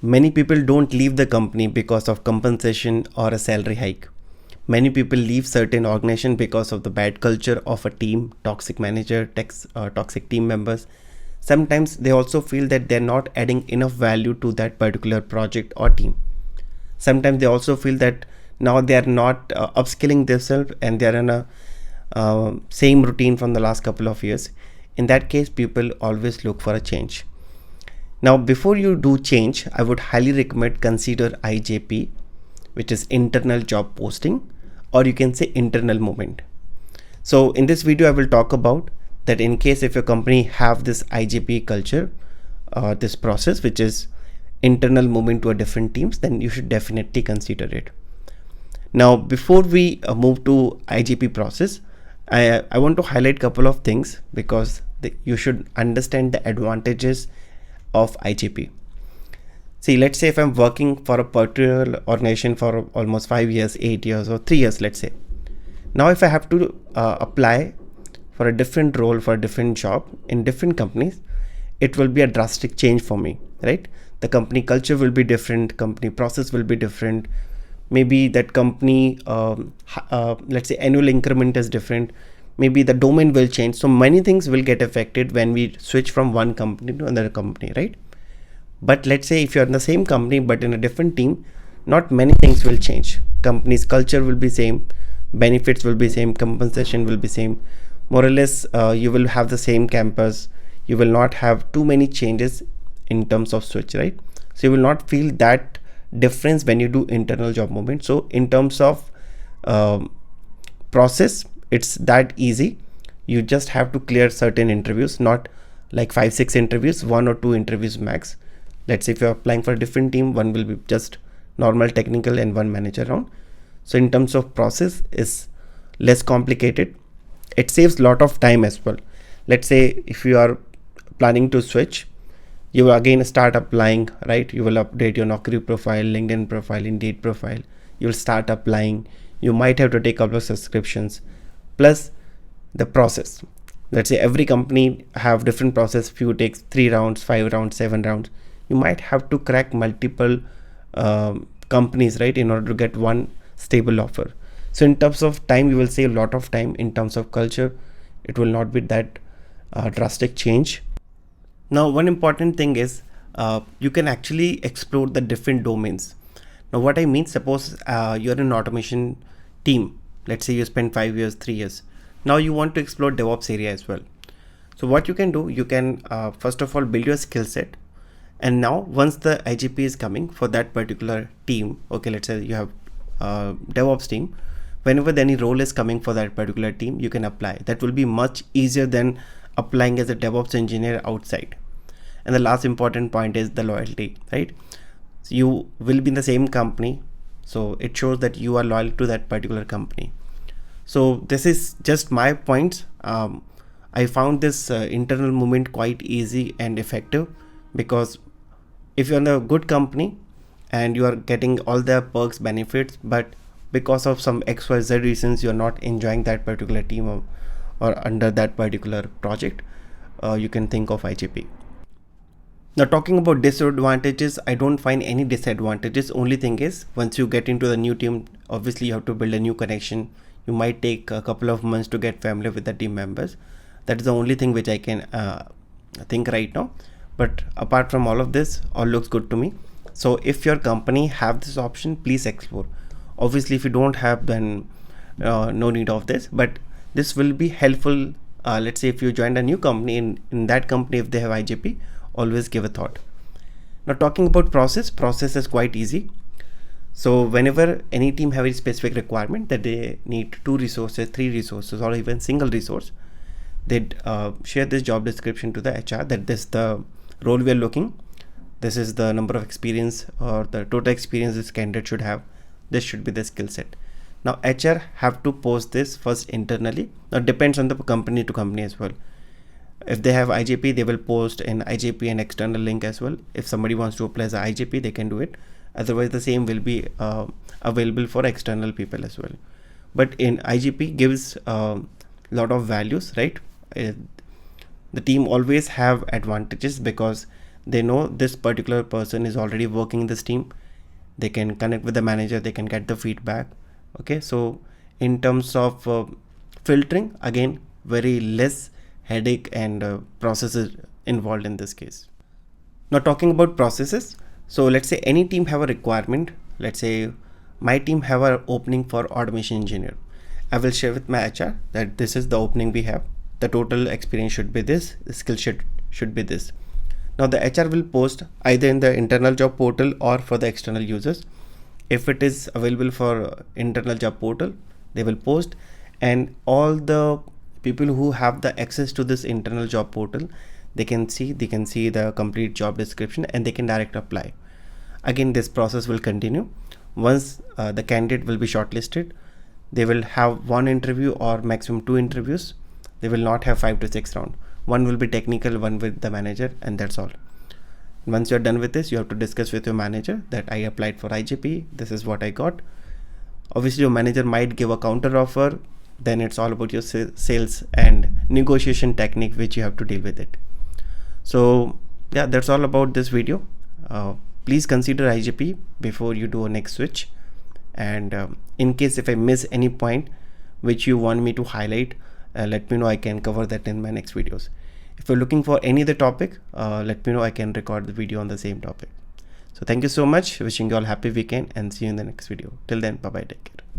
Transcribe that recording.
Many people don't leave the company because of compensation or a salary hike. Many people leave certain organization because of the bad culture of a team, toxic manager, toxic team members. Sometimes they also feel that they're not adding enough value to that particular project or team. Sometimes they also feel that now they are not upskilling themselves and they are in a same routine from the last couple of years. In that case, people always look for a change. Now, before you do change, I would highly recommend consider IJP, which is internal job posting, or you can say internal movement. So in this video, I will talk about that in case if your company have this IJP culture, this process, which is internal movement to a different teams, then you should definitely consider it. Now, before we move to IJP process, I want to highlight a couple of things because you should understand the advantages of IJP. See, let's say if I'm working for a particular organization for almost 5 years, 8 years, or 3 years, let's say. Now, if I have to apply for a different role, for a different job in different companies, it will be a drastic change for me, right? The company culture will be different, company process will be different. Maybe that company, let's say annual increment is different. Maybe the domain will change. So many things will get affected when we switch from one company to another company, right? But let's say if you're in the same company but in a different team, not many things will change. Company's culture will be same, benefits will be same, compensation will be same. More or less, you will have the same campus. You will not have too many changes in terms of switch, right? So you will not feel that difference when you do internal job movement. So in terms of process, it's that easy. You just have to clear certain interviews, not like 5-6 interviews, 1 or 2 interviews max. Let's say if you're applying for a different team, one will be just normal technical and one manager round. So in terms of process, is less complicated. It saves a lot of time as well. Let's say if you are planning to switch, you will again start applying, right? You will update your Naukri profile, LinkedIn profile, Indeed profile. You will start applying. You might have to take a couple of subscriptions, plus the process. Let's say every company have different process. Few takes 3 rounds, 5 rounds, 7 rounds. You might have to crack multiple companies, right, in order to get one stable offer. So in terms of time, you will save a lot of time. In terms of culture, it will not be that drastic change. Now, one important thing is you can actually explore the different domains. Now, what I mean, suppose you're in an automation team. Let's say you spend 5 years, 3 years. Now you want to explore DevOps area as well. So what you can do, you can first of all build your skill set. And now once the IJP is coming for that particular team, okay, let's say you have DevOps team, whenever any role is coming for that particular team, you can apply. That will be much easier than applying as a DevOps engineer outside. And the last important point is the loyalty, right? So you will be in the same company, so it shows that you are loyal to that particular company. So this is just my points. I found this internal movement quite easy and effective, because if you're in a good company and you are getting all the perks, benefits, but because of some XYZ reasons you're not enjoying that particular team or under that particular project, you can think of IJP. Now, talking about disadvantages, I don't find any disadvantages. Only thing is, once you get into the new team, obviously you have to build a new connection. You might take a couple of months to get familiar with the team members. That is the only thing which I can think right now. But apart from all of this, all looks good to me. So if your company have this option, please explore. Obviously, if you don't have, then no need of this. But this will be helpful. Let's say if you joined a new company, in that company, if they have IJP, always give a thought. Now, talking about process is quite easy. So whenever any team have a specific requirement that they need 2 resources, 3 resources, or even single resource, they share this job description to the HR that this is the role we are looking. This is the number of experience or the total experience this candidate should have. This should be the skill set. Now HR have to post this first internally. Now it depends on the company to company as well. If they have IJP, they will post an IJP and external link as well. If somebody wants to apply as an IJP, they can do it. Otherwise, the same will be available for external people as well. But in IJP gives a lot of values, right? The team always have advantages because they know this particular person is already working in this team. They can connect with the manager, they can get the feedback. Okay, so in terms of filtering, again, very less headache and processes involved in this case. Now talking about processes, so let's say any team have a requirement. Let's say my team have an opening for automation engineer. I will share with my HR that this is the opening we have. The total experience should be this, the skill should be this. Now the HR will post either in the internal job portal or for the external users. If it is available for internal job portal, they will post, and all the people who have the access to this internal job portal, they can see the complete job description and they can direct apply. Again, this process will continue. Once the candidate will be shortlisted, they will have one interview or maximum 2 interviews. They will not have 5 to 6 rounds. One will be technical, one with the manager, and that's all. Once you're done with this, you have to discuss with your manager that I applied for IJP, this is what I got. Obviously your manager might give a counter offer, then it's all about your sales and negotiation technique which you have to deal with it. So yeah, that's all about this video. Please consider IJP before you do a next switch, and in case if I miss any point which you want me to highlight, let me know. I can cover that in my next videos. If you're looking for any other topic, let me know. I can record the video on the same topic. So thank you so much. Wishing you all happy weekend and see you in the next video. Till then, bye bye, take care.